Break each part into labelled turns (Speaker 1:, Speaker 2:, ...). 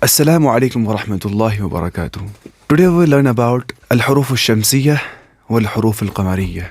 Speaker 1: Assalamu alaikum wa rahmatullahi wa barakatuh. Today we will learn about al-huruf al-shamsiyah wal-huruf al-qamariyah,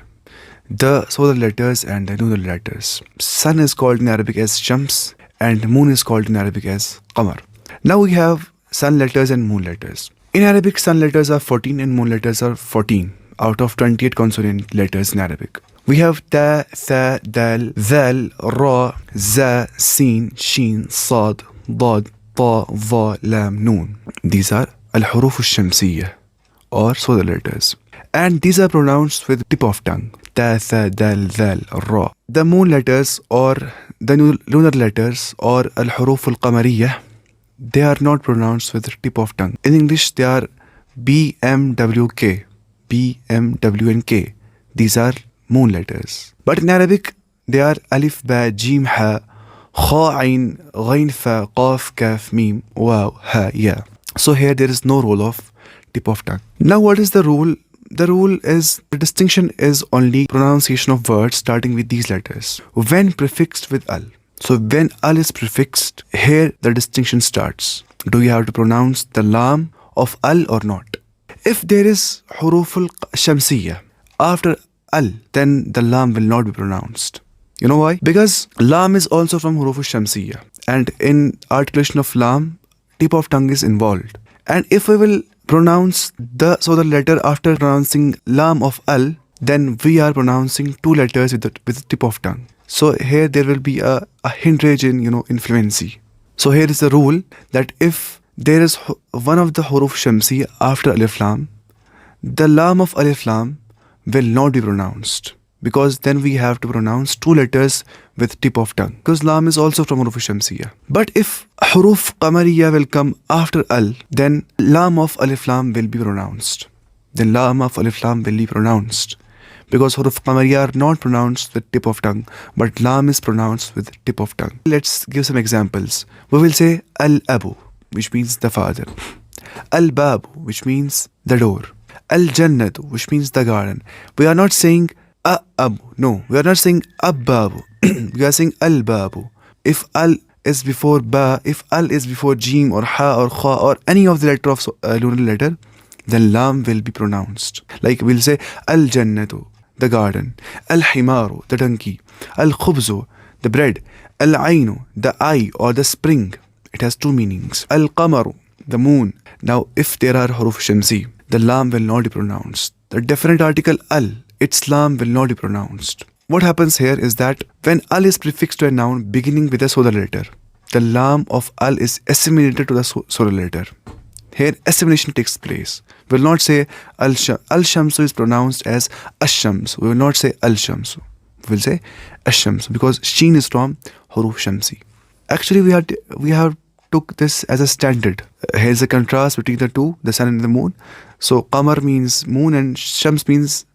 Speaker 1: the solar letters and the lunar letters. Sun is called in Arabic as Shams and moon is called in Arabic as Qamar. Now we have sun letters and moon letters. In Arabic, sun letters are 14 and moon letters are 14 out of 28 consonant letters in Arabic. We have ta, tha, dal, zal, ra, za, sin, shin, sad, dad, ta, va, lam, noon. These are al-huruf al-shamsiyah or solar letters. And these are pronounced with tip of tongue. Ta, tha, dal, zal, ra. The moon letters or the lunar letters or al-huruf al-qamariyah, they are not pronounced with tip of tongue. In English, they are B, M, W, K. B, M, W, and K. These are moon letters. But in Arabic, they are alif, ba, jim, ha, kha, ain, ghain, fa, qaf, kaf, mim, waw, ha, ya. So here there is no rule of tip of tongue. Now what is the rule? The rule is, the distinction is only pronunciation of words starting with these letters when prefixed with al. So when al is prefixed, here the distinction starts. Do you have to pronounce the lam of al or not? If there is huruf al-shamsiyah after al, then the lam will not be pronounced. You know why? Because lam is also from huruf al-shamsiyah, and in articulation of lam, tip of tongue is involved. And if we will pronounce the letter after pronouncing lam of al, then we are pronouncing two letters with the tip of tongue. So here there will be a hindrance in influency. So here is the rule that if there is one of the huruf shamsi after alif lam, the lam of alif lam will not be pronounced, because then we have to pronounce two letters with tip of tongue, because lam is also from huruf shamsiyah. But if huruf qamariyah will come after al, then lam of alif lam will be pronounced. Then lam of alif lam will be pronounced, because huruf qamariyah are not pronounced with tip of tongue, but lam is pronounced with tip of tongue. Let's give some examples. We will say al-abu, which means the father. Al-babu, which means the door. Al-jannatu, which means the garden. We are not saying a-abu. No, we are not saying ab-babu. We are saying al-babu. If al is before ba, if al is before jim or ha or kha or any of the letter of lunar letter, then lam will be pronounced. Like we'll say al-jannatu, the garden. Al-himaru, the donkey. Al-khubzu, the bread. Al-ainu, the eye or the spring. It has two meanings. Al-qamaru, the moon. Now, if there are huruf shamsi, the lam will not be pronounced. The definite article al, its lam will not be pronounced. What happens here is that when al is prefixed to a noun beginning with a solar letter, the lam of al is assimilated to the solar letter. Here, assimilation takes place. We will not say al-shamsu is pronounced as ash-shams. We will not say al-shamsu. We will say ash-shams, because sheen is from huruf shamsi. Actually, we have took this as a standard. Here is a contrast between the two, the sun and the moon. So qamar means moon and shams means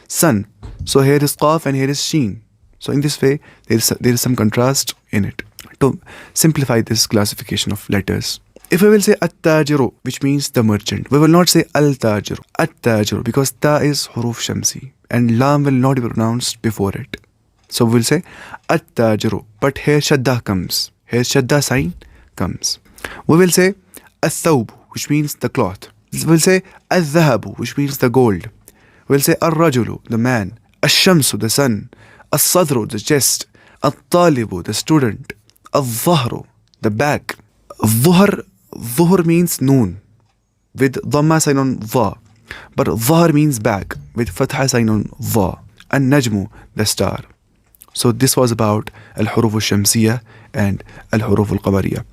Speaker 1: sun. So here is qaf and here is sheen. So in this way, there is some contrast in it to simplify this classification of letters. If we will say at-tajiru, which means the merchant, we will not say al-tajiru, at-tajiru, because ta is huruf shamsi and lam will not be pronounced before it. So we will say at-tajiru, but here shadda comes. Here shadda sign comes. We will say al-thawb, which means the cloth. We will say al-dhahabu, which means the gold. We will say al-rajulu, the man. Al-shamsu, the sun. Al-sadru, the chest. Al-talibu, the student. Al-dhahru, the back. Dhuhr means noon with dhamma sign on dha, but dhahr means back with fatha sign on dha. And najmu, the star. So this was about al-huruf al-shamsiyah and al-huruf al-qamariyah.